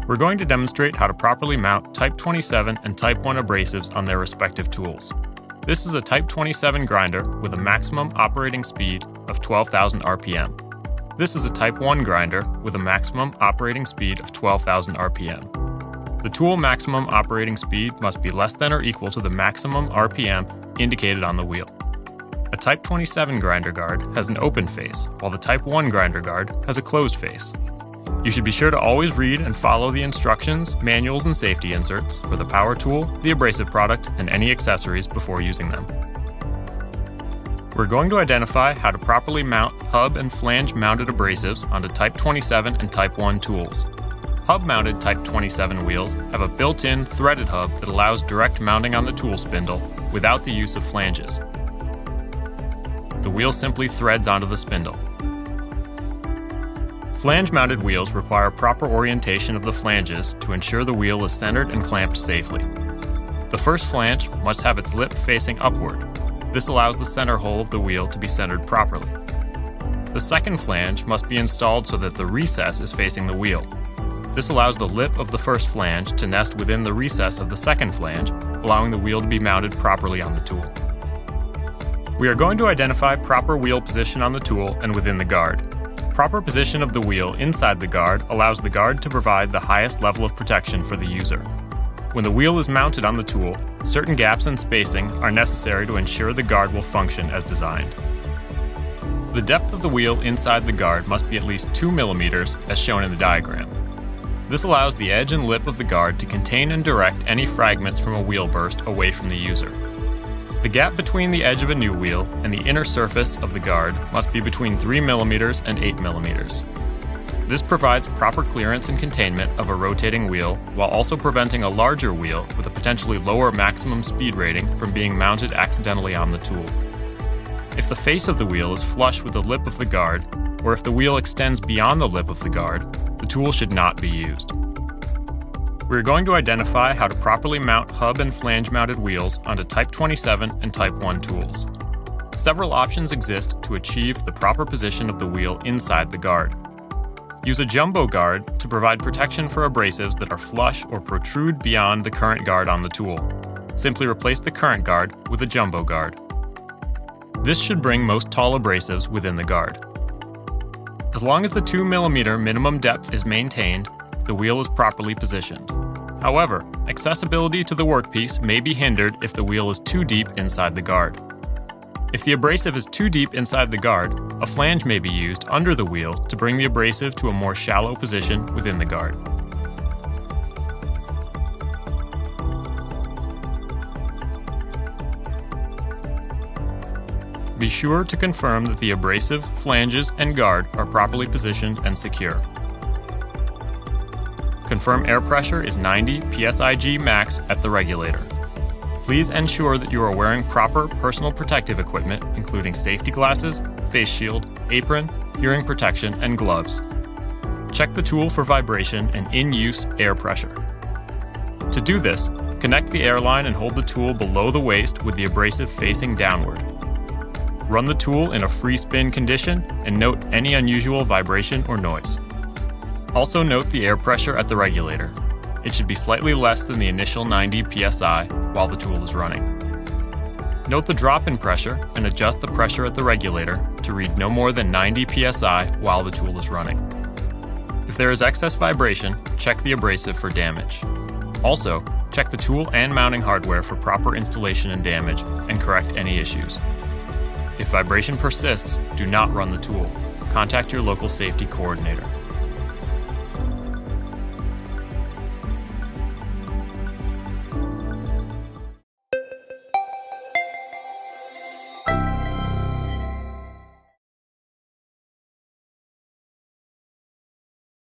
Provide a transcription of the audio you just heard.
We're going to demonstrate how to properly mount Type 27 and Type 1 abrasives on their respective tools. This is a Type 27 grinder with a maximum operating speed of 12,000 RPM. This is a Type 1 grinder with a maximum operating speed of 12,000 RPM. The tool maximum operating speed must be less than or equal to the maximum RPM indicated on the wheel. A Type 27 grinder guard has an open face, while the Type 1 grinder guard has a closed face. You should be sure to always read and follow the instructions, manuals, and safety inserts for the power tool, the abrasive product, and any accessories before using them. We're going to identify how to properly mount hub and flange mounted abrasives onto Type 27 and Type 1 tools. Hub-mounted Type 27 wheels have a built-in threaded hub that allows direct mounting on the tool spindle without the use of flanges. The wheel simply threads onto the spindle. Flange-mounted wheels require proper orientation of the flanges to ensure the wheel is centered and clamped safely. The first flange must have its lip facing upward. This allows the center hole of the wheel to be centered properly. The second flange must be installed so that the recess is facing the wheel. This allows the lip of the first flange to nest within the recess of the second flange, allowing the wheel to be mounted properly on the tool. We are going to identify proper wheel position on the tool and within the guard. Proper position of the wheel inside the guard allows the guard to provide the highest level of protection for the user. When the wheel is mounted on the tool, certain gaps in spacing are necessary to ensure the guard will function as designed. The depth of the wheel inside the guard must be at least 2 millimeters, as shown in the diagram. This allows the edge and lip of the guard to contain and direct any fragments from a wheel burst away from the user. The gap between the edge of a new wheel and the inner surface of the guard must be between 3 millimeters and 8 millimeters. This provides proper clearance and containment of a rotating wheel while also preventing a larger wheel with a potentially lower maximum speed rating from being mounted accidentally on the tool. If the face of the wheel is flush with the lip of the guard, or if the wheel extends beyond the lip of the guard, the tool should not be used. We are going to identify how to properly mount hub and flange mounted wheels onto Type 27 and Type 1 tools. Several options exist to achieve the proper position of the wheel inside the guard. Use a jumbo guard to provide protection for abrasives that are flush or protrude beyond the current guard on the tool. Simply replace the current guard with a jumbo guard. This should bring most tall abrasives within the guard. As long as the 2 millimeter minimum depth is maintained, the wheel is properly positioned. However, accessibility to the workpiece may be hindered if the wheel is too deep inside the guard. If the abrasive is too deep inside the guard, a flange may be used under the wheel to bring the abrasive to a more shallow position within the guard. Be sure to confirm that the abrasive, flanges, and guard are properly positioned and secure. Confirm air pressure is 90 psig max at the regulator. Please ensure that you are wearing proper personal protective equipment, including safety glasses, face shield, apron, hearing protection, and gloves. Check the tool for vibration and in-use air pressure. To do this, connect the air line and hold the tool below the waist with the abrasive facing downward. Run the tool in a free spin condition and note any unusual vibration or noise. Also note the air pressure at the regulator. It should be slightly less than the initial 90 psi while the tool is running. Note the drop in pressure and adjust the pressure at the regulator to read no more than 90 psi while the tool is running. If there is excess vibration, check the abrasive for damage. Also, check the tool and mounting hardware for proper installation and damage and correct any issues. If vibration persists, do not run the tool. Contact your local safety coordinator.